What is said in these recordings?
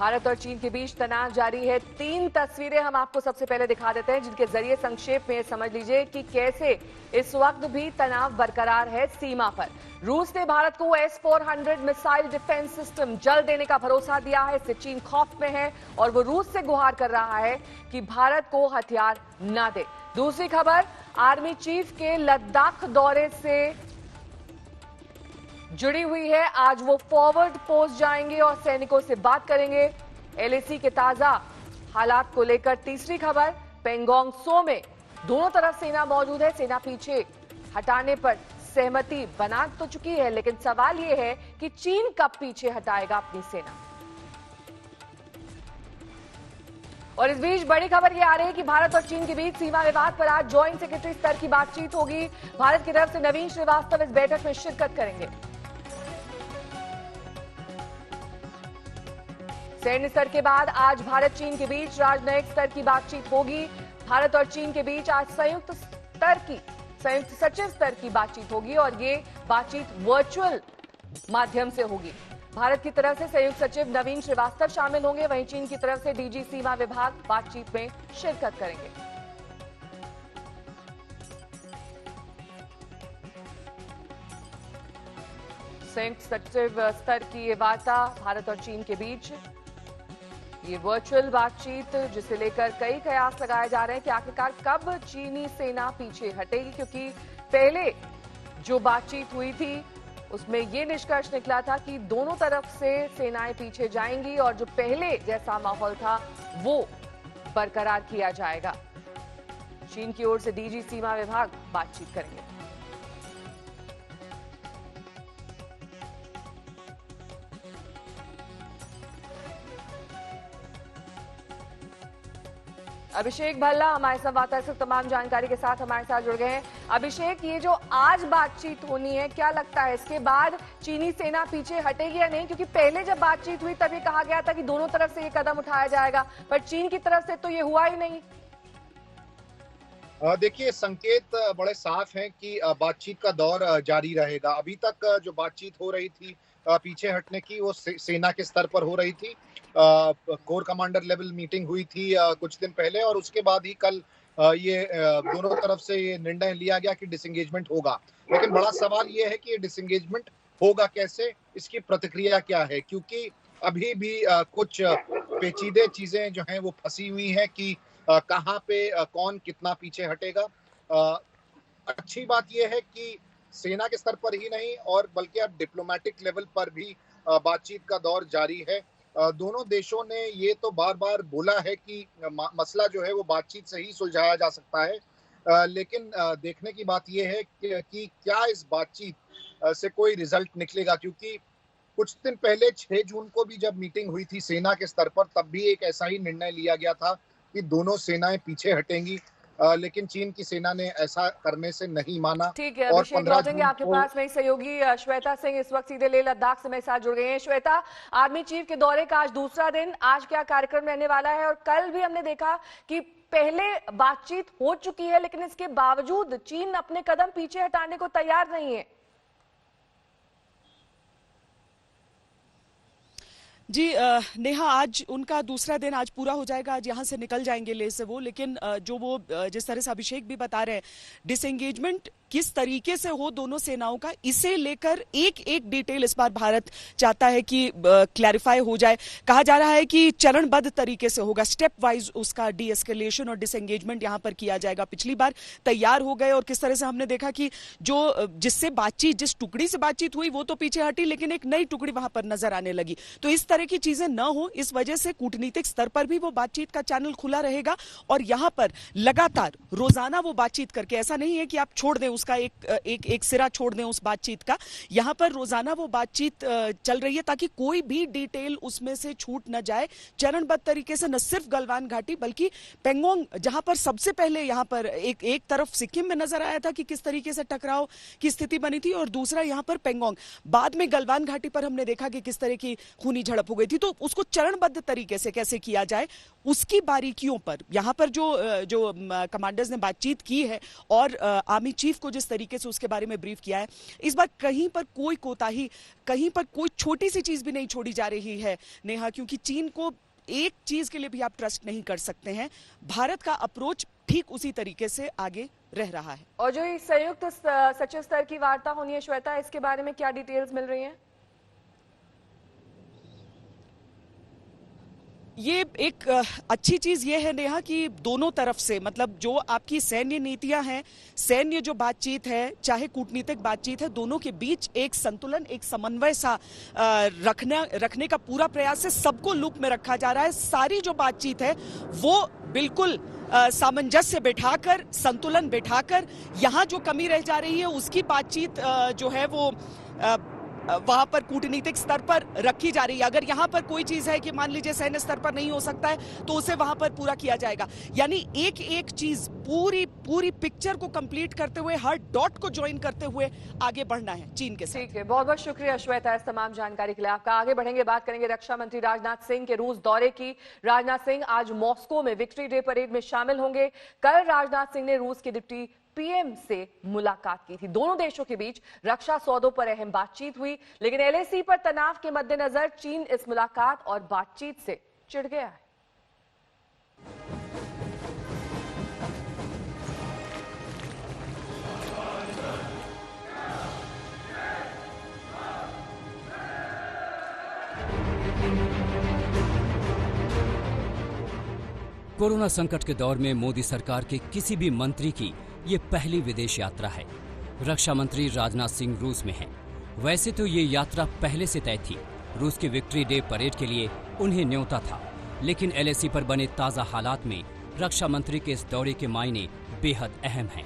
भारत और चीन के बीच तनाव जारी है। 3 तस्वीरें हम आपको सबसे पहले दिखा देते हैं, जिनके जरिए संक्षेप में समझ लीजिए कि कैसे इस वक्त भी तनाव बरकरार है सीमा पर। रूस ने भारत को S-400 मिसाइल डिफेंस सिस्टम जल्द देने का भरोसा दिया है। इससे चीन खौफ में है और वो रूस से गुहार कर रहा है कि भारत को हथियार न दे। दूसरी खबर, आर्मी चीफ के लद्दाख दौरे से जुड़ी हुई है। आज वो फॉरवर्ड पोस्ट जाएंगे और सैनिकों से बात करेंगे LAC के ताजा हालात को लेकर। तीसरी खबर, पेंगोंग सो में दोनों तरफ सेना मौजूद है। सेना पीछे हटाने पर सहमति बना तो चुकी है, लेकिन सवाल यह है कि चीन कब पीछे हटाएगा अपनी सेना। और इस बीच बड़ी खबर यह आ रही है कि भारत और चीन के बीच सीमा विवाद पर आज ज्वाइंट सेक्रेटरी स्तर की बातचीत होगी। भारत की तरफ से नवीन श्रीवास्तव इस बैठक में शिरकत करेंगे। सैन्य स्तर के बाद आज भारत चीन के बीच राजनयिक स्तर की बातचीत होगी। भारत और चीन के बीच आज संयुक्त सचिव स्तर की बातचीत होगी और ये बातचीत वर्चुअल माध्यम से होगी। भारत की तरफ से संयुक्त सचिव नवीन श्रीवास्तव शामिल होंगे, वहीं चीन की तरफ से DG सीमा विभाग बातचीत में शिरकत करेंगे। संयुक्त सचिव स्तर की ये वार्ता भारत और चीन के बीच, ये वर्चुअल बातचीत जिसे लेकर कई कयास लगाए जा रहे हैं कि आखिरकार कब चीनी सेना पीछे हटेगी, क्योंकि पहले जो बातचीत हुई थी उसमें ये निष्कर्ष निकला था कि दोनों तरफ से सेनाएं पीछे जाएंगी और जो पहले जैसा माहौल था वो बरकरार किया जाएगा। चीन की ओर से DG सीमा विभाग बातचीत करेंगे। अभिषेक भल्ला हमारे संवाददाता से तमाम जानकारी के साथ हमारे साथ जुड़ गए हैं। अभिषेक, ये जो आज बातचीत होनी है, क्या लगता है इसके बाद चीनी सेना पीछे हटेगी या नहीं? क्योंकि पहले जब बातचीत हुई तब ये कहा गया था कि दोनों तरफ से ये कदम उठाया जाएगा, पर चीन की तरफ से तो ये हुआ ही नहीं। देखिए, संकेत बड़े साफ हैं कि बातचीत का दौर जारी रहेगा। अभी तक जो बातचीत हो रही थी पीछे हटने की, वो सेना के स्तर पर हो रही थी। कोर कमांडर लेवल मीटिंग हुई थी कुछ दिन पहले और उसके बाद ही कल ये दोनों तरफ से ये निर्णय लिया गया कि डिसएंगेजमेंट होगा। लेकिन बड़ा सवाल ये है कि ये डिसएंगेजमेंट होगा कैसे, इसकी प्रतिक्रिया क्या है, क्योंकि अभी भी कुछ पेचीदे चीजें जो हैं वो फंसी हुई हैं कि कहाँ पे कौन कितना पीछे हटेगा। अच्छी बात यह है कि सेना के स्तर पर ही नहीं और बल्कि अब डिप्लोमेटिक लेवल पर भी बातचीत का दौर जारी है। दोनों देशों ने ये तो बार बार बोला है कि मसला जो है वो बातचीत से ही सुलझाया जा सकता है, लेकिन देखने की बात यह है कि क्या इस बातचीत से कोई रिजल्ट निकलेगा, क्योंकि कुछ दिन पहले 6 जून को भी जब मीटिंग हुई थी सेना के स्तर पर, तब भी एक ऐसा ही निर्णय लिया गया था कि दोनों सेनाएं पीछे हटेंगी, लेकिन चीन की सेना ने ऐसा करने से नहीं माना। ठीक है अभिषेक, लौटेंगे आपके पास। मेरी सहयोगी श्वेता सिंह इस वक्त सीधे लेह लद्दाख से मेरे साथ जुड़ गए हैं। श्वेता, आर्मी चीफ के दौरे का आज दूसरा दिन, आज क्या कार्यक्रम रहने वाला है? और कल भी हमने देखा कि पहले बातचीत हो चुकी है, लेकिन इसके बावजूद चीन अपने कदम पीछे हटाने को तैयार नहीं है। जी नेहा, आज उनका दूसरा दिन आज पूरा हो जाएगा। आज यहाँ से निकल जाएंगे लेह से वो, लेकिन जो वो जिस तरह से अभिषेक भी बता रहे हैं, डिसएंगेजमेंट किस तरीके से हो दोनों सेनाओं का, इसे लेकर एक एक डिटेल इस बार भारत चाहता है कि क्लैरिफाई हो जाए। कहा जा रहा है कि चरणबद्ध तरीके से होगा, स्टेप वाइज उसका डी एस्केलेशन और डिसएंगेजमेंट यहाँ पर किया जाएगा। पिछली बार तैयार हो गए और किस तरह से हमने देखा कि जो जिससे बातचीत, जिस टुकड़ी से बातचीत हुई वो तो पीछे हटी, लेकिन एक नई टुकड़ी वहां पर नजर आने लगी। तो इस तरह की चीजें न हो, इस वजह से कूटनीतिक स्तर पर भी वो बातचीत का चैनल खुला रहेगा और यहाँ पर लगातार रोजाना वो बातचीत करके, ऐसा नहीं है कि आप छोड़ दें उसका एक सिरा छोड़ दें उस बातचीत का, यहां पर रोजाना वो बातचीत चल रही है ताकि कोई भी डिटेल उसमें से छूट न जाए। चरणबद्ध तरीके से न सिर्फ गलवान घाटी बल्कि पेंगोंग, जहां पर सबसे पहले यहां पर एक तरफ सिक्किम में नजर आया था कि किस तरीके से टकराव की स्थिति बनी थी और दूसरा यहां पर पेंगोंग, बाद में गलवान घाटी पर हमने देखा कि किस तरह की खूनी झड़प हो गई थी। तो उसको चरणबद्ध तरीके से कैसे किया जाए, उसकी बारीकियों पर यहां पर जो कमांडर्स ने बातचीत की है और आर्मी चीफ को को जिस तरीके से उसके बारे में ब्रीफ किया है, इस बार कहीं पर कोई कोताही, कहीं पर कोई छोटी सी चीज भी नहीं छोड़ी जा रही है नेहा, क्योंकि चीन को एक चीज के लिए भी आप ट्रस्ट नहीं कर सकते हैं। भारत का अप्रोच ठीक उसी तरीके से आगे रह रहा है। और जो ये संयुक्त सचिव स्तर की वार्ता होनी है श्वेता, इसके बारे में क्या डिटेल्स मिल रही हैं? ये एक अच्छी चीज ये है नेहा कि दोनों तरफ से, मतलब जो आपकी सैन्य नीतियां हैं, सैन्य जो बातचीत है, चाहे कूटनीतिक बातचीत है, दोनों के बीच एक संतुलन, एक समन्वय सा रखने का पूरा प्रयास है। सबको लूप में रखा जा रहा है। सारी जो बातचीत है वो बिल्कुल सामंजस्य बैठाकर, संतुलन बैठाकर, यहाँ जो कमी रह जा रही है उसकी बातचीत जो है वो वहां पर कूटनीतिक स्तर पर रखी जा रही है। अगर यहां पर कोई चीज है कि मान लीजिए सैन्य स्तर पर नहीं हो सकता है तो उसे वहां पर पूरा किया जाएगा। यानी एक एक चीज पूरी पिक्चर को कंप्लीट करते हुए, हर डॉट को ज्वाइन करते हुए आगे बढ़ना है चीन के साथ। ठीक है, बहुत बहुत शुक्रिया श्वेता इस तमाम जानकारी के लिए आपका। आगे बढ़ेंगे, बात करेंगे रक्षा मंत्री राजनाथ सिंह के रूस दौरे की। राजनाथ सिंह आज मॉस्को में विक्ट्री डे परेड में शामिल होंगे। कल राजनाथ सिंह ने रूस के डिप्टी पीएम से मुलाकात की थी। दोनों देशों के बीच रक्षा सौदों पर अहम बातचीत हुई, लेकिन एलएसी पर तनाव के मद्देनजर चीन इस मुलाकात और बातचीत से चिढ़ गया है। कोरोना संकट के दौर में मोदी सरकार के किसी भी मंत्री की ये पहली विदेश यात्रा है। रक्षा मंत्री राजनाथ सिंह रूस में हैं। वैसे तो ये यात्रा पहले से तय थी। रूस के विक्ट्री डे परेड के लिए उन्हें न्योता था, लेकिन एलएसी पर बने ताजा हालात में रक्षा मंत्री के इस दौरे के मायने बेहद अहम हैं।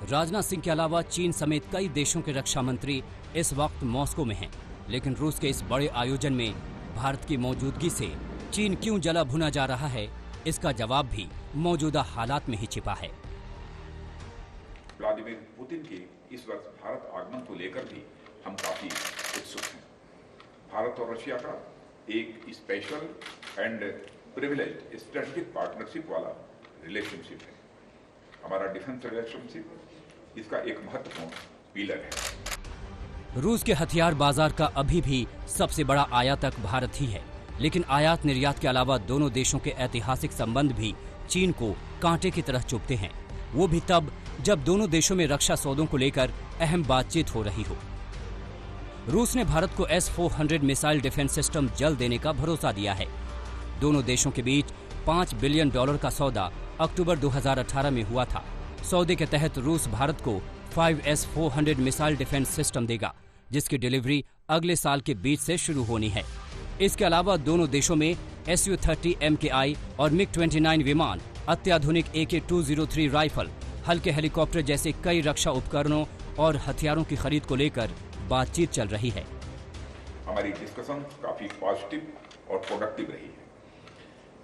राजनाथ सिंह के अलावा चीन समेत कई देशों के रक्षा मंत्री इस वक्त मॉस्को में हैं, लेकिन रूस के इस बड़े आयोजन में भारत की मौजूदगी से चीन क्यों जला भुना जा रहा है, इसका जवाब भी मौजूदा हालात में ही छिपा है। व्लादिमीर पुतिन के इस वर्ष भारत आगमन को लेकर भी हम काफी उत्सुक हैं। भारत और रशिया का एक special and privileged strategic partnership वाला रिलेशनशिप है। हमारा डिफेंस रिलेशनशिप इसका एक महत्वपूर्ण पिलर है। रूस के हथियार बाजार का अभी भी सबसे बड़ा आयातक भारत ही है, लेकिन आयात निर्यात के अलावा दोनों देशों के ऐतिहासिक संबंध भी चीन को कांटे की तरह चुभते हैं। वो भी तब जब दोनों देशों में रक्षा सौदों को लेकर अहम बातचीत हो रही हो। रूस ने भारत को S-400 मिसाइल डिफेंस सिस्टम जल्द देने का भरोसा दिया है। दोनों देशों के बीच $5 बिलियन का सौदा अक्टूबर 2018 में हुआ था। सौदे के तहत रूस भारत को 5 S-400 मिसाइल डिफेंस सिस्टम देगा, जिसकी डिलीवरी अगले साल के बीच से शुरू होनी है। इसके अलावा दोनों देशों में Su-30 MKI और MiG-29 विमान, अत्याधुनिक AK-203 राइफल, हल्के हेलीकॉप्टर जैसे कई रक्षा उपकरणों और हथियारों की खरीद को लेकर बातचीत चल रही है। हमारी डिस्कशन काफी पॉजिटिव और प्रोडक्टिव रही है।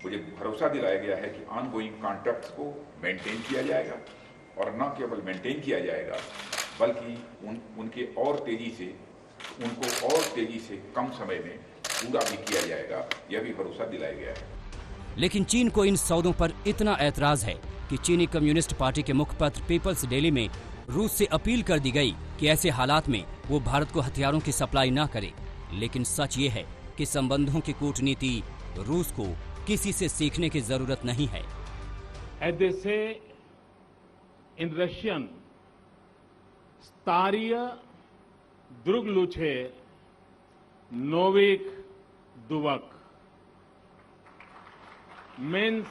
मुझे भरोसा दिलाया गया है कि ऑनगोइंग कॉन्ट्रैक्ट्स को मेंटेन किया जाएगा, और न केवल मेंटेन किया जाएगा बल्कि उनको और तेजी से कम समय में पूरा भी किया जाएगा, यह भी भरोसा दिलाया गया है। लेकिन चीन को इन सौदों पर इतना ऐतराज है कि चीनी कम्युनिस्ट पार्टी के मुखपत्र पीपल्स डेली में रूस से अपील कर दी गई कि ऐसे हालात में वो भारत को हथियारों की सप्लाई न करे। लेकिन सच ये है कि संबंधों की कूटनीति रूस को किसी से सीखने की जरूरत नहीं है। As they say in Russian, Staria drug luce novik duvak means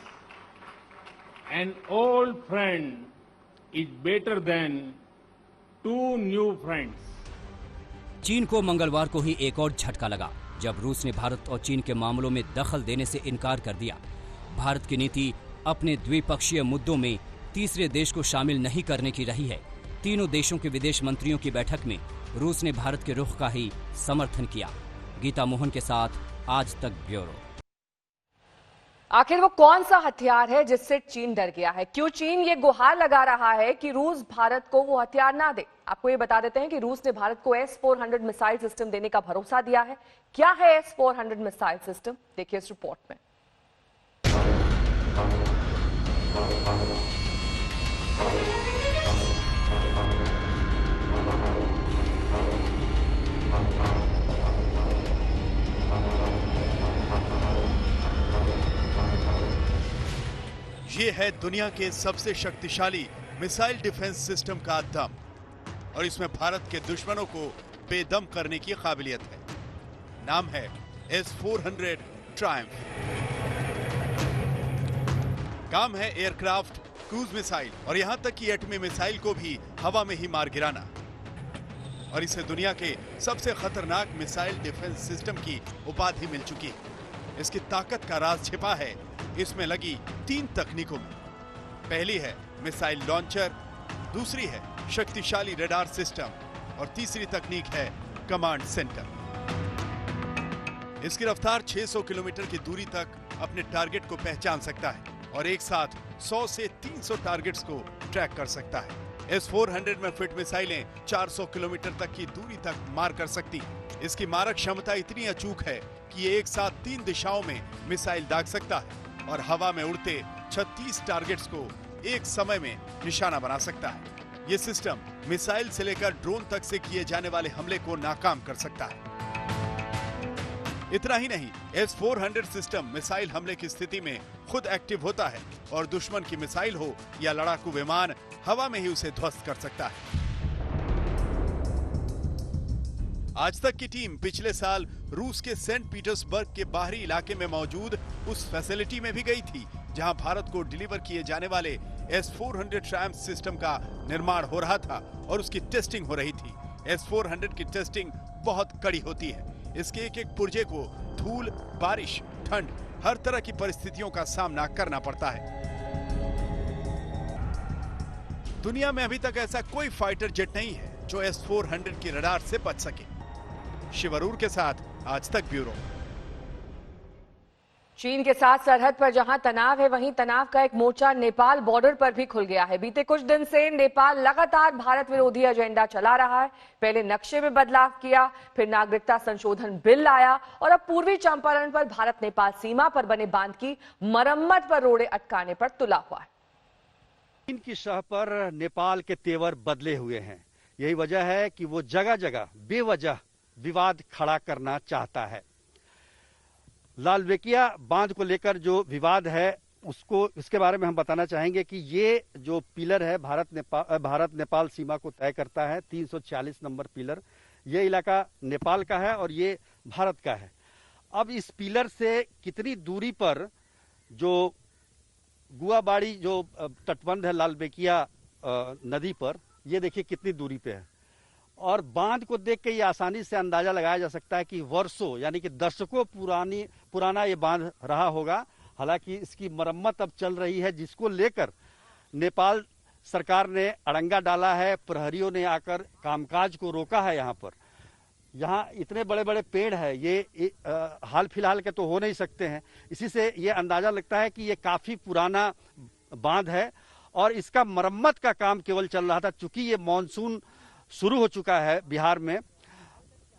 an old friend is better than two new friends. चीन को मंगलवार को ही एक और झटका लगा जब रूस ने भारत और चीन के मामलों में दखल देने से इनकार कर दिया। भारत की नीति अपने द्विपक्षीय मुद्दों में तीसरे देश को शामिल नहीं करने की रही है। तीनों देशों के विदेश मंत्रियों की बैठक में रूस ने भारत के रुख का ही समर्थन किया। गीता मोहन के साथ आज तक ब्यूरो। आखिर वो कौन सा हथियार है जिससे चीन डर गया है? क्यों चीन ये गुहार लगा रहा है कि रूस भारत को वो हथियार ना दे? आपको ये बता देते हैं कि रूस ने भारत को S-400 मिसाइल सिस्टम देने का भरोसा दिया है। क्या है S-400 मिसाइल सिस्टम? देखिए इस रिपोर्ट में। ये है दुनिया के सबसे शक्तिशाली मिसाइल डिफेंस सिस्टम का दम, और इसमें भारत के दुश्मनों को बेदम करने की काबिलियत है। नाम है S-400 ट्रायम्फ। काम है एयरक्राफ्ट, क्रूज मिसाइल और यहां तक कि एटमी मिसाइल को भी हवा में ही मार गिराना। और इसे दुनिया के सबसे खतरनाक मिसाइल डिफेंस सिस्टम की उपाधि मिल चुकी है। इसकी ताकत का राज छिपा है इसमें लगी 3 तकनीकों में। पहली है मिसाइल लॉन्चर, दूसरी है शक्तिशाली रडार सिस्टम और तीसरी तकनीक है कमांड सेंटर। इसकी रफ्तार 600 किलोमीटर की दूरी तक अपने टारगेट को पहचान सकता है और एक साथ 100 से 300 टारगेट्स को ट्रैक कर सकता है। S-400 में फिट मिसाइलें 400 किलोमीटर तक की दूरी तक मार कर सकती हैं। इसकी मारक क्षमता इतनी अचूक है कि ये एक साथ 3 दिशाओं में मिसाइल दाग सकता है और हवा में उड़ते 36 टारगेट्स को एक समय में निशाना बना सकता है। ये सिस्टम मिसाइल से लेकर ड्रोन तक से किए जाने वाले हमले को नाकाम कर सकता है। इतना ही नहीं, S-400 सिस्टम मिसाइल हमले की स्थिति में खुद एक्टिव होता है और दुश्मन की मिसाइल हो या लड़ाकू विमान, हवा में ही उसे ध्वस्त कर सकता है। आज तक की टीम पिछले साल रूस के सेंट पीटर्सबर्ग के बाहरी इलाके में मौजूद उस फैसिलिटी में भी गई थी जहां भारत को डिलीवर किए जाने वाले S-400 ट्रायम्फ सिस्टम का निर्माण हो रहा था और उसकी टेस्टिंग हो रही थी। S-400 की टेस्टिंग बहुत कड़ी होती है। इसके एक एक पुर्जे को धूल, बारिश, ठंड, हर तरह की परिस्थितियों का सामना करना पड़ता है। दुनिया में अभी तक ऐसा कोई फाइटर जेट नहीं है जो S-400 की रडार से बच सके। शिव अरूर के साथ आज तक ब्यूरो। चीन के साथ सरहद पर जहां तनाव है, वहीं तनाव का एक मोर्चा नेपाल बॉर्डर पर भी खुल गया है। बीते कुछ दिन से नेपाल लगातार भारत विरोधी एजेंडा चला रहा है। पहले नक्शे में बदलाव किया, फिर नागरिकता संशोधन बिल लाया और अब पूर्वी चंपारण पर भारत नेपाल सीमा पर बने बांध की मरम्मत पर रोड़े अटकाने पर तुला हुआ है। चीन की शह पर नेपाल के तेवर बदले हुए हैं। यही वजह है कि वो जगह जगह बेवजह विवाद खड़ा करना चाहता है। लालबेकिया बांध को लेकर जो विवाद है इसके बारे में हम बताना चाहेंगे कि ये जो पिलर है भारत नेपाल सीमा को तय करता है, 346 नंबर पिलर, ये इलाका नेपाल का है और ये भारत का है। अब इस पिलर से कितनी दूरी पर जो गुआबाड़ी जो तटबंध है लालबेकिया नदी पर, ये देखिए कितनी दूरी पे है। और बांध को देख के ये आसानी से अंदाजा लगाया जा सकता है कि वर्षों यानी कि दशकों पुराना ये बांध रहा होगा। हालांकि इसकी मरम्मत अब चल रही है, जिसको लेकर नेपाल सरकार ने अड़ंगा डाला है। प्रहरियों ने आकर कामकाज को रोका है। यहाँ इतने बड़े बड़े पेड़ है, ये हाल फिलहाल के तो हो नहीं सकते हैं। इसी से ये अंदाजा लगता है कि ये काफी पुराना बांध है और इसका मरम्मत का काम केवल चल रहा था। चूंकि ये मानसून शुरू हो चुका है बिहार में,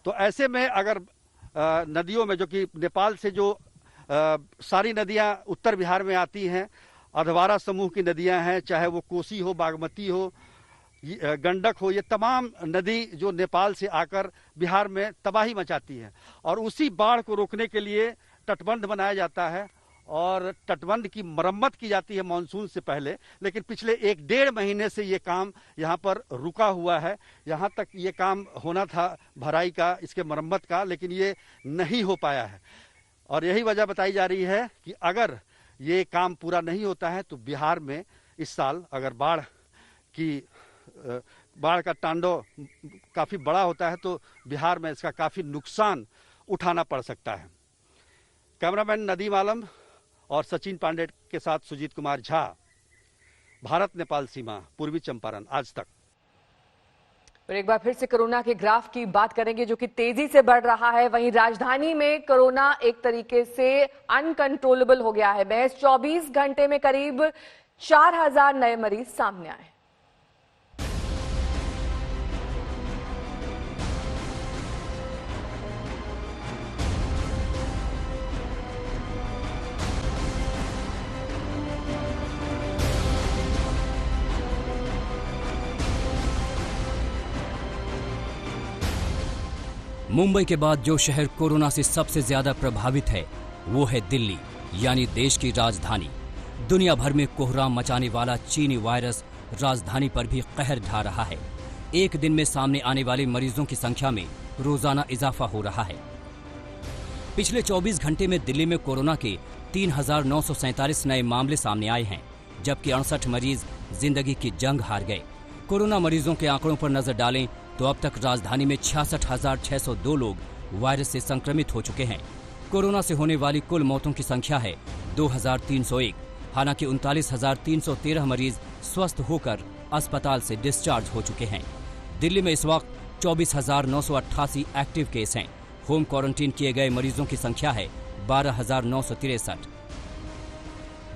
तो ऐसे में अगर नदियों में, जो कि नेपाल से जो सारी नदियां उत्तर बिहार में आती हैं, अधवारा समूह की नदियां हैं, चाहे वो कोसी हो, बागमती हो, गंडक हो, ये तमाम नदी जो नेपाल से आकर बिहार में तबाही मचाती है और उसी बाढ़ को रोकने के लिए तटबंध बनाया जाता है और तटबंध की मरम्मत की जाती है मानसून से पहले। लेकिन पिछले 1-1.5 महीने से ये काम यहाँ पर रुका हुआ है। यहाँ तक ये काम होना था भराई का, इसके मरम्मत का, लेकिन ये नहीं हो पाया है और यही वजह बताई जा रही है कि अगर ये काम पूरा नहीं होता है तो बिहार में इस साल अगर बाढ़ का तांडव काफी बड़ा होता है तो बिहार में इसका काफी नुकसान उठाना पड़ सकता है। कैमरामैन नदीम आलम और सचिन पांडे के साथ सुजीत कुमार झा, भारत नेपाल सीमा, पूर्वी चंपारण, आज तक। और एक बार फिर से कोरोना के ग्राफ की बात करेंगे जो कि तेजी से बढ़ रहा है। वहीं राजधानी में कोरोना एक तरीके से अनकंट्रोलेबल हो गया है। महज 24 घंटे में करीब 4000 नए मरीज सामने आए। मुंबई के बाद जो शहर कोरोना से सबसे ज्यादा प्रभावित है वो है दिल्ली, यानी देश की राजधानी। दुनिया भर में कोहराम मचाने वाला चीनी वायरस राजधानी पर भी कहर ढा रहा है। एक दिन में सामने आने वाले मरीजों की संख्या में रोजाना इजाफा हो रहा है। पिछले 24 घंटे में दिल्ली में कोरोना के 3,947 नए मामले सामने आए हैं, जबकि 68 मरीज जिंदगी की जंग हार गए। कोरोना मरीजों के आंकड़ों पर नजर डालें तो अब तक राजधानी में 66,602 लोग वायरस से संक्रमित हो चुके हैं। कोरोना से होने वाली कुल मौतों की संख्या है 2,301। हालांकि 39,313 मरीज स्वस्थ होकर अस्पताल से डिस्चार्ज हो चुके हैं। दिल्ली में इस वक्त 24,988 एक्टिव केस हैं। होम क्वारंटीन किए गए मरीजों की संख्या है 12,963।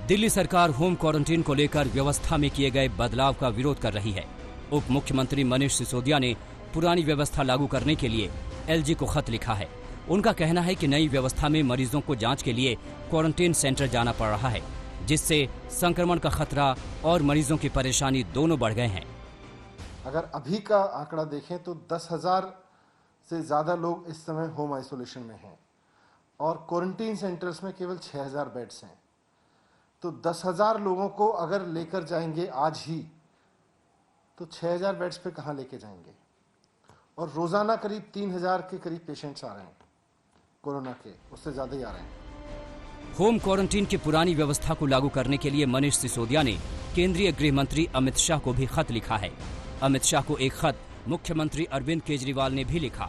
दिल्ली सरकार होम क्वारंटीन को लेकर व्यवस्था में किए गए बदलाव का विरोध कर रही है। उप मुख्यमंत्री मनीष सिसोदिया ने पुरानी व्यवस्था लागू करने के लिए एलजी को खत लिखा है। उनका कहना है कि नई व्यवस्था में मरीजों को जांच के लिए क्वारंटीन सेंटर जाना पड़ रहा है, जिससे संक्रमण का खतरा और मरीजों की परेशानी दोनों बढ़ गए हैं। अगर अभी का आंकड़ा देखें तो 10,000 से ज़्यादा लोग इस समय होम आइसोलेशन में हैं और क्वारंटीन सेंटर्स में केवल 6,000 बेड्स हैं। तो 10,000 लोगों को अगर लेकर जाएंगे आज ही तो 6,000 बेड्स पे कहाँ लेके जाएंगे? और रोज़ाना करीब 3,000 के करीब पेशेंट्स आ रहे हैं कोरोना के, उससे ज़्यादा ही आ रहे हैं। होम क्वारंटीन की पुरानी व्यवस्था को लागू करने के लिए मनीष सिसोदिया ने केंद्रीय गृह मंत्री अमित शाह को भी खत लिखा है। अमित शाह को एक खत मुख्यमंत्री अरविंद केजरीवाल ने भी लिखा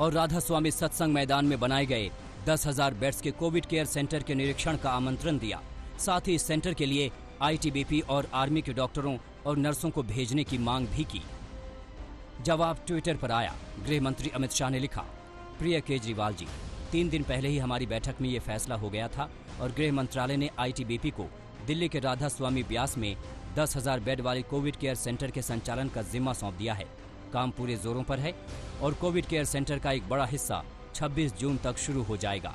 और राधा स्वामी सत्संग मैदान में बनाए गए 10,000 बेड्स के कोविड केयर सेंटर के निरीक्षण का आमंत्रण दिया। साथ ही इस सेंटर के लिए आईटीबीपी और आर्मी के डॉक्टरों और नर्सों को भेजने की मांग भी की। जवाब ट्विटर पर आया। गृह मंत्री अमित शाह ने लिखा, प्रिय केजरीवाल जी, 3 दिन पहले ही हमारी बैठक में ये फैसला हो गया था और गृह मंत्रालय ने आईटीबीपी को दिल्ली के राधा स्वामी ब्यास में 10,000 बेड वाले कोविड केयर सेंटर के संचालन का जिम्मा सौंप दिया है। काम पूरे जोरों पर है और कोविड केयर सेंटर का एक बड़ा हिस्सा 26 जून तक शुरू हो जाएगा।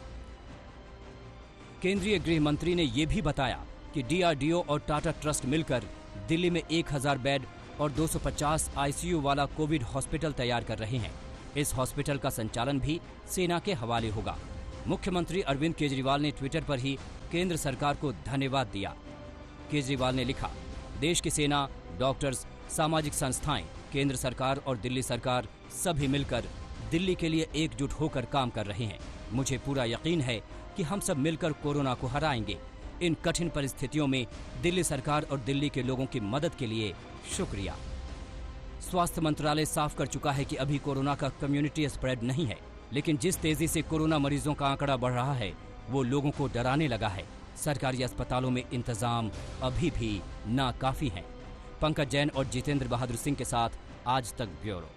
केंद्रीय गृह मंत्री ने यह भी बताया कि डीआरडीओ और टाटा ट्रस्ट मिलकर दिल्ली में 1,000 बेड और 250 आईसीयू वाला कोविड हॉस्पिटल तैयार कर रहे हैं। इस हॉस्पिटल का संचालन भी सेना के हवाले होगा। मुख्यमंत्री अरविंद केजरीवाल ने ट्विटर पर ही केंद्र सरकार को धन्यवाद दिया। केजरीवाल ने लिखा, देश की सेना, डॉक्टर्स, सामाजिक संस्थाएं, केंद्र सरकार और दिल्ली सरकार सभी मिलकर दिल्ली के लिए एकजुट होकर काम कर रहे हैं। मुझे पूरा यकीन है कि हम सब मिलकर कोरोना को हराएंगे। इन कठिन परिस्थितियों में दिल्ली सरकार और दिल्ली के लोगों की मदद के लिए शुक्रिया। स्वास्थ्य मंत्रालय साफ कर चुका है कि अभी कोरोना का कम्युनिटी स्प्रेड नहीं है, लेकिन जिस तेजी से कोरोना मरीजों का आंकड़ा बढ़ रहा है वो लोगों को डराने लगा है। सरकारी अस्पतालों में इंतजाम अभी भी नाकाफी हैं। पंकज जैन और जितेंद्र बहादुर सिंह के साथ आज तक ब्यूरो।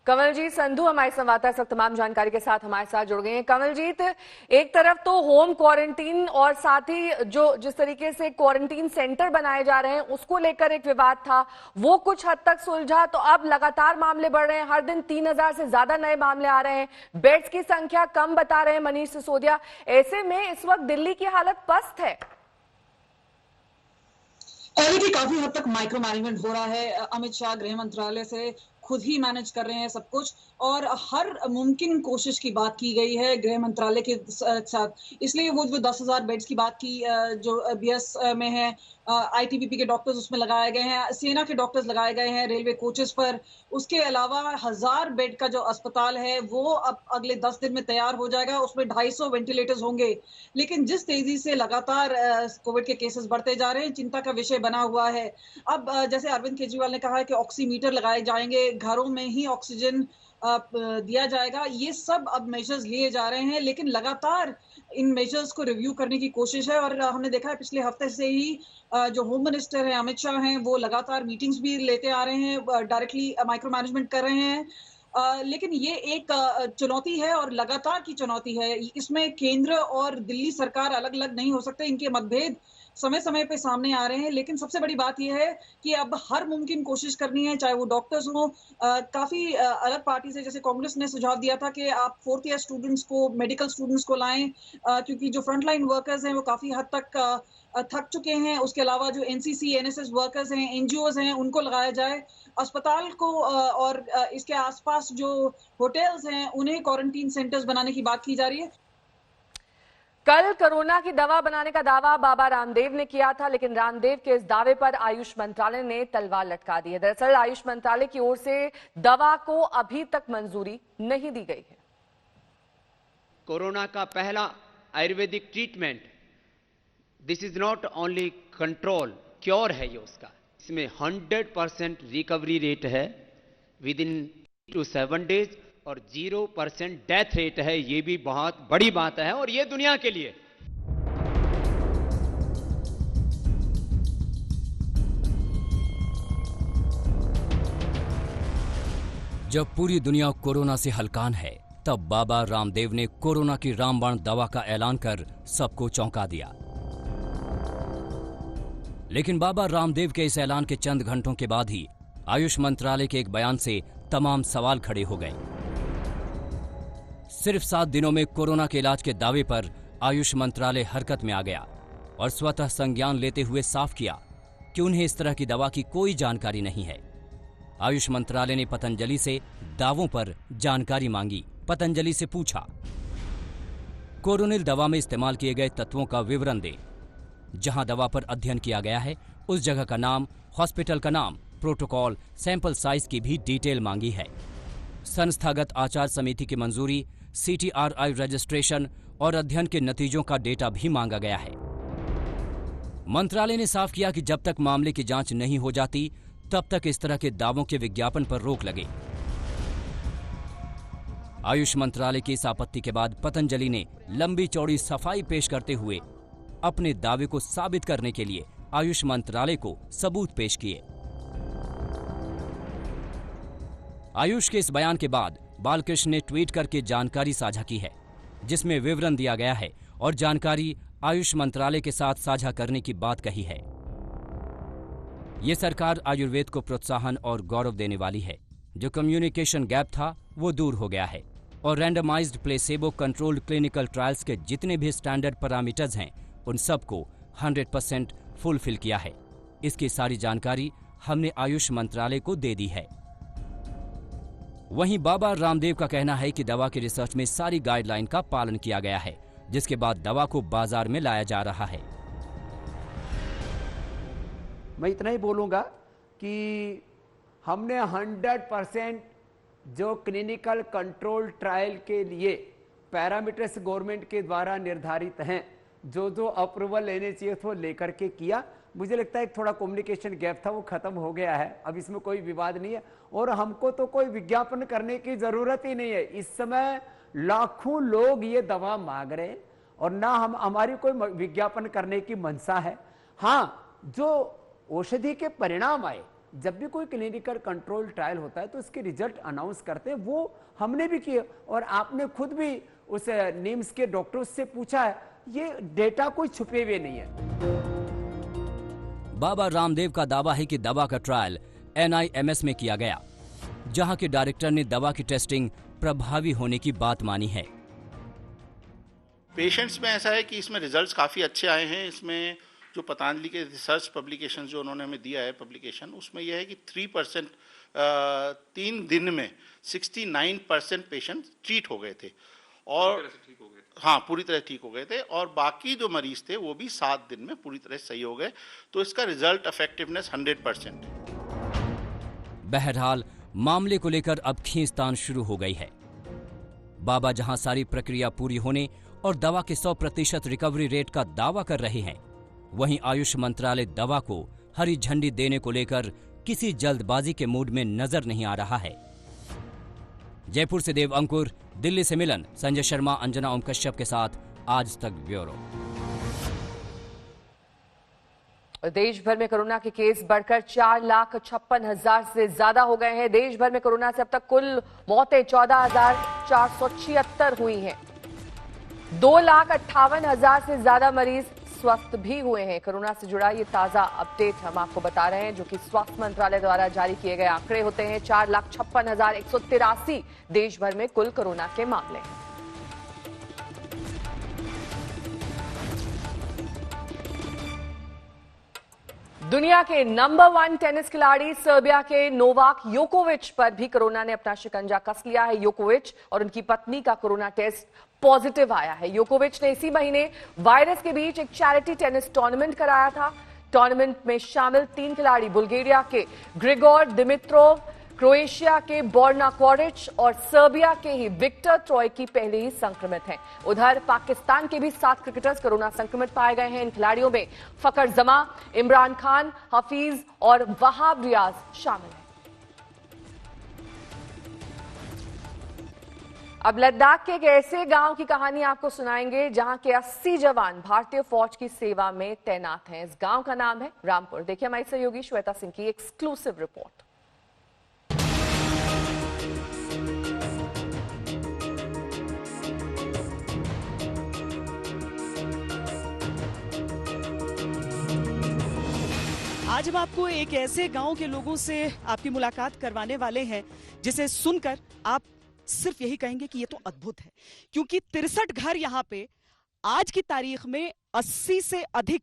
कमलजीत संधू हमारे संवाददाता इस वक्त तमाम जानकारी के साथ हमारे साथ जुड़ गए हैं। कमलजीत, एक तरफ तो होम क्वारंटीन और साथ ही जिस तरीके से क्वारंटीन सेंटर बनाए जा रहे हैं उसको लेकर एक विवाद था, वो कुछ हद तक सुलझा। तो अब लगातार मामले बढ़ रहे हैं, हर दिन 3,000 से ज्यादा नए मामले आ रहे हैं, बेड्स की संख्या कम बता रहे हैं मनीष सिसोदिया। ऐसे में इस वक्त दिल्ली की हालत पस्त है। देखिए, काफी हद तक माइक्रो मैनेजमेंट हो रहा है। अमित शाह गृह मंत्रालय से खुद ही मैनेज कर रहे हैं सब कुछ और हर मुमकिन कोशिश की बात की गई है गृह मंत्रालय के साथ। इसलिए वो जो 10,000 बेड्स की बात की जो बीएस में है, आईटीबीपी के डॉक्टर्स उसमें लगाए गए हैं, सेना के डॉक्टर्स लगाए गए हैं रेलवे कोचेस पर। उसके अलावा 1,000 बेड का जो अस्पताल है वो अब अगले 10 दिन में तैयार हो जाएगा। उसमें 250 वेंटिलेटर्स होंगे। लेकिन जिस तेजी से लगातार कोविड के केसेस बढ़ते जा रहे हैं, चिंता का विषय बना हुआ है। अब जैसे अरविंद केजरीवाल ने कहा है कि ऑक्सीमीटर लगाए जाएंगे, घरों में ही ऑक्सीजन दिया जाएगा। ये सब अब मेजर्स लिए जा रहे हैं, लेकिन लगातार इन मेजर्स को रिव्यू करने की कोशिश है। और हमने देखा है पिछले हफ्ते से ही जो होम मिनिस्टर है अमित शाह हैं, वो लगातार मीटिंग्स भी लेते आ रहे हैं, डायरेक्टली माइक्रो मैनेजमेंट कर रहे हैं। लेकिन ये एक चुनौती है और लगातार की चुनौती है। इसमें केंद्र और दिल्ली सरकार अलग अलग नहीं हो सकते, इनके मतभेद समय समय पे सामने आ रहे हैं। लेकिन सबसे बड़ी बात यह है कि अब हर मुमकिन कोशिश करनी है, चाहे वो डॉक्टर्स हो, काफी अलग पार्टी से, जैसे कांग्रेस ने सुझाव दिया था कि आप 4th ईयर स्टूडेंट्स को, मेडिकल स्टूडेंट्स को लाएं, क्योंकि जो फ्रंटलाइन वर्कर्स हैं वो काफी हद तक थक चुके हैं। उसके अलावा जो एनसीसी, एनएसएस वर्कर्स हैं, एनजीओज हैं, उनको लगाया जाए। अस्पताल को और इसके आसपास जो होटल्स हैं उन्हें क्वारंटीन सेंटर्स बनाने की बात की जा रही है। कल कोरोना की दवा बनाने का दावा बाबा रामदेव ने किया था, लेकिन रामदेव के इस दावे पर आयुष मंत्रालय ने तलवार लटका दी है। दरअसल आयुष मंत्रालय की ओर से दवा को अभी तक मंजूरी नहीं दी गई है। कोरोना का पहला Ayurvedic treatment, this is not only control, cure है ये उसका। इसमें 100% रिकवरी रेट है विद इन 2 to 7 days और 0% डेथ रेट है। ये भी बहुत बड़ी बात है और ये दुनिया के लिए। जब पूरी दुनिया कोरोना से हलकान है, तब बाबा रामदेव ने कोरोना की रामबाण दवा का ऐलान कर सबको चौंका दिया। लेकिन बाबा रामदेव के इस ऐलान के चंद घंटों के बाद ही आयुष मंत्रालय के एक बयान से तमाम सवाल खड़े हो गए। सिर्फ 7 दिनों में कोरोना के इलाज के दावे पर आयुष मंत्रालय हरकत में आ गया और स्वतः संज्ञान लेते हुए साफ किया कि उन्हें इस तरह की दवा की कोई जानकारी नहीं है। आयुष मंत्रालय ने पतंजलि से दावों पर जानकारी मांगी। पतंजलि से पूछा, कोरोनिल दवा में इस्तेमाल किए गए तत्वों का विवरण दे। जहां दवा पर अध्ययन किया गया है उस जगह का नाम, हॉस्पिटल का नाम, प्रोटोकॉल, सैंपल साइज की भी डिटेल मांगी है। संस्थागत आचार समिति की मंजूरी, CTRI रजिस्ट्रेशन और अध्ययन के नतीजों का डेटा भी मांगा गया है। मंत्रालय ने साफ किया कि जब तक मामले की जांच नहीं हो जाती तब तक इस तरह के दावों के विज्ञापन पर रोक लगे। आयुष मंत्रालय की इस आपत्ति के बाद पतंजलि ने लंबी चौड़ी सफाई पेश करते हुए अपने दावे को साबित करने के लिए आयुष मंत्रालय को सबूत पेश किए। आयुष के इस बयान के बाद बालकृष्ण ने ट्वीट करके जानकारी साझा की है, जिसमें विवरण दिया गया है और जानकारी आयुष मंत्रालय के साथ साझा करने की बात कही है। ये सरकार आयुर्वेद को प्रोत्साहन और गौरव देने वाली है। जो कम्युनिकेशन गैप था वो दूर हो गया है और randomised placebo controlled clinical trials के जितने भी स्टैंडर्ड पैरामीटर्स हैं उन सबको 100% फुलफिल किया है। इसकी सारी जानकारी हमने आयुष मंत्रालय को दे दी है। वहीं बाबा रामदेव का कहना है कि दवा की रिसर्च में सारी गाइडलाइन का पालन किया गया है, जिसके बाद दवा को बाजार में लाया जा रहा है। मैं इतना ही बोलूंगा कि हमने 100% जो क्लिनिकल कंट्रोल ट्रायल के लिए पैरामीटर्स गवर्नमेंट के द्वारा निर्धारित हैं, जो अप्रूवल लेने चाहिए वो लेकर के किया। मुझे लगता है थोड़ा कम्युनिकेशन गैप था, वो खत्म हो गया है। अब इसमें कोई विवाद नहीं है और हमको तो कोई विज्ञापन करने की जरूरत ही नहीं है। इस समय लाखों लोग ये दवा मांग रहे हैं और ना हमारी कोई विज्ञापन करने की मंशा है। हाँ, जो औषधि के परिणाम आए, जब भी कोई क्लिनिकल कंट्रोल ट्रायल होता है तो उसके रिजल्ट अनाउंस करते हैं, वो हमने भी किए और आपने खुद भी उस निम्स के डॉक्टर्स से पूछा है। ये डेटा कोई छुपे हुए नहीं है। बाबा रामदेव का दावा है कि दवा का ट्रायल NIMS में किया गया, जहां के डायरेक्टर ने दवा की टेस्टिंग प्रभावी होने की बात मानी है। पेशेंट्स में ऐसा है कि इसमें रिजल्ट्स काफ़ी अच्छे आए हैं। इसमें जो पतंजलि के रिसर्च पब्लिकेशन जो उन्होंने हमें दिया है पब्लिकेशन, उसमें यह है कि 3% 3 दिन में 69% पेशेंट ट्रीट हो गए थे और हाँ, पूरी तरह ठीक हो गए थे और बाकी जो मरीज थे वो भी 7 दिन में पूरी तरह सही हो गए। तो इसका रिजल्ट इफेक्टिवनेस 100% है। बहरहाल मामले को लेकर अब खींचतान शुरू हो गई है। बाबा जहां सारी प्रक्रिया पूरी होने और दवा के 100% रिकवरी रेट का दावा कर रहे हैं, वहीं आयुष मंत्रालय दवा को हरी झंडी देने को लेकर किसी जल्दबाजी के मूड में नजर नहीं आ रहा है। जयपुर से देव अंकुर, दिल्ली से मिलन, संजय शर्मा, अंजना ओम कश्यप के साथ आज तक ब्यूरो। देश भर में कोरोना के केस बढ़कर 4,56,000 से ज्यादा हो गए हैं। देश भर में कोरोना से अब तक कुल मौतें 14,476 हुई हैं। 2,58,000 से ज्यादा मरीज स्वस्थ भी हुए हैं। कोरोना से जुड़ा ये ताजा अपडेट हम आपको बता रहे हैं, जो कि स्वास्थ्य मंत्रालय द्वारा जारी किए गए आंकड़े होते हैं। 4,56,183 देश भर में कुल कोरोना के मामले हैं। दुनिया के नंबर 1 टेनिस खिलाड़ी सर्बिया के नोवाक योकोविच पर भी कोरोना ने अपना शिकंजा कस लिया है। योकोविच और उनकी पत्नी का कोरोना टेस्ट पॉजिटिव आया है। योकोविच ने इसी महीने वायरस के बीच एक चैरिटी टेनिस टूर्नामेंट कराया था। टूर्नामेंट में शामिल 3 खिलाड़ी बुल्गारिया के ग्रिगोर दिमित्रोव, क्रोएशिया के बोर्ना कॉरिच और सर्बिया के ही विक्टर ट्रॉयकी पहले ही संक्रमित हैं। उधर पाकिस्तान के भी 7 क्रिकेटर्स कोरोना संक्रमित पाए गए हैं। इन खिलाड़ियों में फखर जमा, इमरान खान, हफीज और वहाब रियाज शामिल हैं। अब लद्दाख के एक ऐसे गांव की कहानी आपको सुनाएंगे जहां के 80 जवान भारतीय फौज की सेवा में तैनात हैं। इस गांव का नाम है रामपुर। देखिए हमारी सहयोगी श्वेता सिंह की एक्सक्लूसिव रिपोर्ट। आज हम आपको एक ऐसे गांव के लोगों से आपकी मुलाकात करवाने वाले हैं जिसे सुनकर आप सिर्फ यही कहेंगे कि ये तो अद्भुत है, क्योंकि 63 घर यहाँ पे आज की तारीख में 80 से अधिक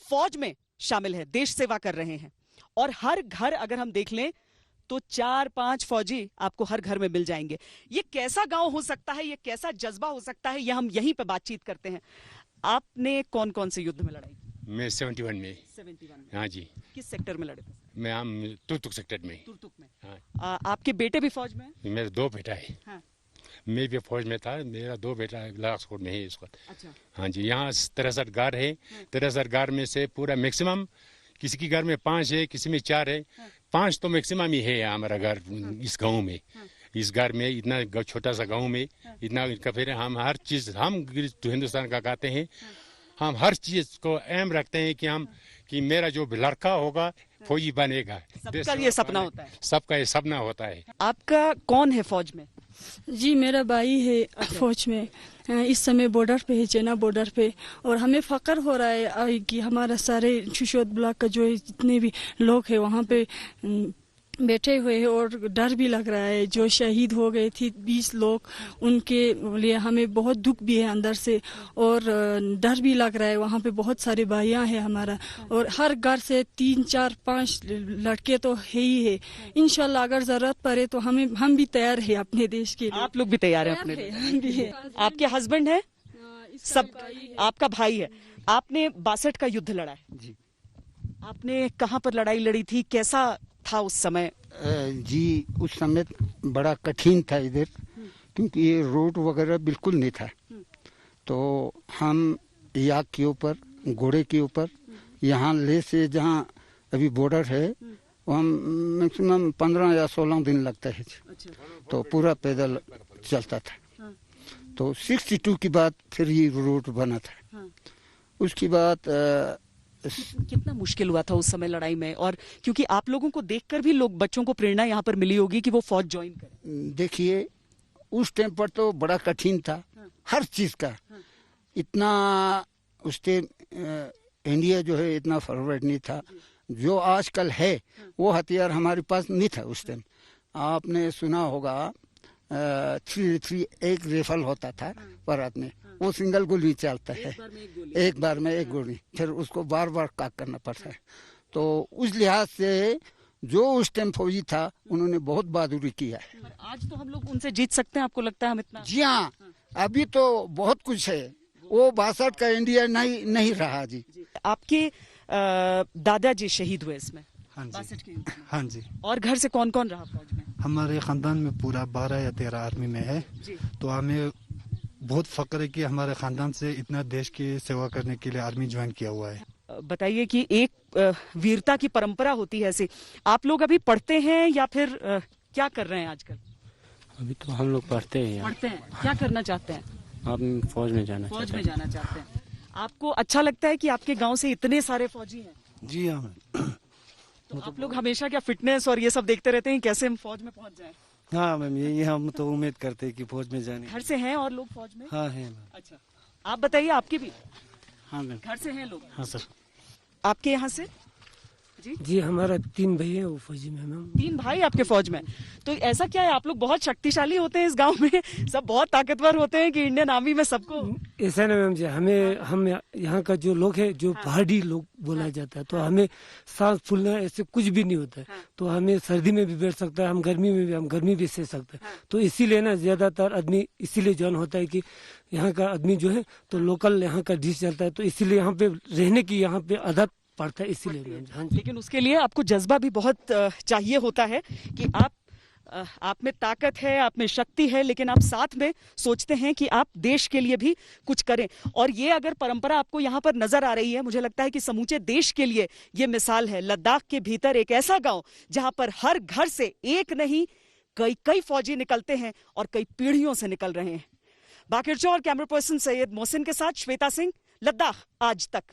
फौज में शामिल है, देश सेवा कर रहे हैं। और हर घर अगर हम देख लें तो 4-5 फौजी आपको हर घर में मिल जाएंगे। ये कैसा गांव हो सकता है, ये कैसा जज्बा हो सकता है, ये हम यहीं पे बातचीत करते हैं। आपने कौन कौन से युद्ध में लड़ाई? मैं 71 में। 71 में? हाँ जी। किस सेक्टर में लड़े थे? मैं हम तुर्तुक सेक्टर में। तुर्तुक में। हाँ। आपके बेटे भी फौज में हैं? मेरे 2 बेटा है। हाँ। मैं भी फौज में था, मेरा 2 बेटा लाखोट में है इस वक्त। अच्छा। हाँ जी, यहाँ 63 घर है। 63 घर में से पूरा मैक्सिमम किसी के घर में 5 है, किसी में 4 है। 5 तो मैक्सिमम ही है हमारा घर इस गाँव में। इस घर में इतना छोटा सा गाँव में इतना इनका फिर हम हर चीज हम हिंदुस्तान का कहते हैं। हम हर चीज को अहम रखते हैं कि मेरा जो लड़का होगा फौजी बनेगा। सबका ये सपना होता है। सबका ये सपना होता है। आपका कौन है फौज में? जी मेरा भाई है फौज में, इस समय बॉर्डर पे है, चेना बॉर्डर पे। और हमें फक्र हो रहा है कि हमारा सारे शिशोद ब्लॉक का जो जितने भी लोग हैं वहाँ पे बैठे हुए हैं और डर भी लग रहा है। जो शहीद हो गए थे 20 लोग, उनके लिए हमें बहुत दुख भी है अंदर से और डर भी लग रहा है। वहाँ पे बहुत सारे भाइयाँ हैं हमारा और हर घर से 3, 4, 5 लड़के तो है ही है। इंशाल्लाह अगर जरूरत पड़े तो हम भी तैयार है अपने देश के लिए। आप लोग भी तैयार हैं अपने लिए? हम भी है। आपके हस्बैंड है? सब आपका भाई है। आपने 62 का युद्ध लड़ा है जी। आपने कहाँ पर लड़ाई लड़ी थी, कैसा था उस समय? जी उस समय बड़ा कठिन था इधर, क्योंकि ये रोड वगैरह बिल्कुल नहीं था। तो हम याक के ऊपर, घोड़े के ऊपर, यहाँ ले से जहाँ अभी बॉर्डर है वहाँ मैक्सिमम 15 या 16 दिन लगता है। तो पूरा पैदल चलता था। तो 62 की बाद फिर ये रोड बना था। उसके बाद कितना मुश्किल हुआ था उस समय लड़ाई में? और क्योंकि आप लोगों को देखकर भी लोग, बच्चों को प्रेरणा यहाँ पर मिली होगी कि वो फौज ज्वाइन करें। देखिए उस टाइम पर तो बड़ा कठिन था हर चीज का। इतना उस टाइम इंडिया जो है इतना फॉरवर्ड नहीं था जो आजकल है। वो हथियार हमारे पास नहीं था उस टाइम। आपने सुना होगा 3 एक रेफल होता था पर आदमी, वो सिंगल गोली चलता है, एक बार में एक गोली, फिर उसको बार बार काक करना पड़ता है। तो उस लिहाज से जो उस टाइम फौजी था उन्होंने बहुत बहादुरी किया है। आज तो हम लोग उनसे जीत सकते हैं, आपको लगता है? हम इतना जी हाँ, अभी तो बहुत कुछ है। वो 62 का इंडिया नहीं रहा जी। आपके दादाजी शहीद हुए इसमें? हाँ जी। 62 के युद्ध में? हाँ जी। और घर से कौन कौन रहा फौज में? हमारे खानदान में पूरा 12 या 13 आदमी में है। तो हमें बहुत फक्र है कि हमारे खानदान से इतना देश की सेवा करने के लिए आर्मी ज्वाइन किया हुआ है। बताइए कि एक वीरता की परंपरा होती है ऐसी, आप लोग अभी पढ़ते हैं या फिर क्या कर रहे हैं आजकल? अभी तो हम लोग पढ़ते हैं। पढ़ते हैं। क्या करना चाहते हैं? हम फौज में जाना चाहते हैं। आपको अच्छा लगता है कि आपके गांव से इतने सारे फौजी हैं? जी हाँ। तो आप लोग हमेशा क्या फिटनेस और ये सब देखते रहते हैं कैसे हम फौज में पहुंच जाएं? हाँ मैम, यही हम तो उम्मीद करते हैं कि फौज में जाने। घर से हैं और लोग फौज में? हाँ है। अच्छा, आप बताइए आपके भी? हाँ मैम। घर से हैं लोग? हाँ सर। आपके यहाँ से? जी हमारा 3 भाई है वो फौजी में मैम। 3 भाई आपके फौज में, तो ऐसा क्या है आप लोग बहुत शक्तिशाली होते हैं इस गांव में, सब बहुत ताकतवर होते हैं कि इंडियन आर्मी में सबको? ऐसा ना मैम जी, हम यहाँ का जो लोग है जो पहाड़ी लोग बोला जाता है, तो हमें सांस फूलना ऐसे कुछ भी नहीं होता है। तो हमें सर्दी में भी बैठ सकता है, हम गर्मी भी सह सकते हैं। तो इसीलिए ना ज्यादातर आदमी इसीलिए ज्वाइन होता है कि यहाँ का आदमी जो है तो लोकल यहाँ का डिश चलता है, तो इसीलिए यहाँ पे रहने की यहाँ पे आदत पड़ता है, इसीलिए। हाँ, लेकिन उसके लिए आपको जज्बा भी बहुत चाहिए होता है कि आप में ताकत है, आप में शक्ति है, लेकिन आप साथ में सोचते हैं कि आप देश के लिए भी कुछ करें। और ये अगर परंपरा आपको यहाँ पर नजर आ रही है, मुझे लगता है कि समूचे देश के लिए ये मिसाल है। लद्दाख के भीतर एक ऐसा गांव जहां पर हर घर से एक नहीं कई फौजी निकलते हैं और कई पीढ़ियों से निकल रहे हैं। बाकिर चौर, कैमरा पर्सन सैयद मोहसिन के साथ श्वेता सिंह, लद्दाख आज तक।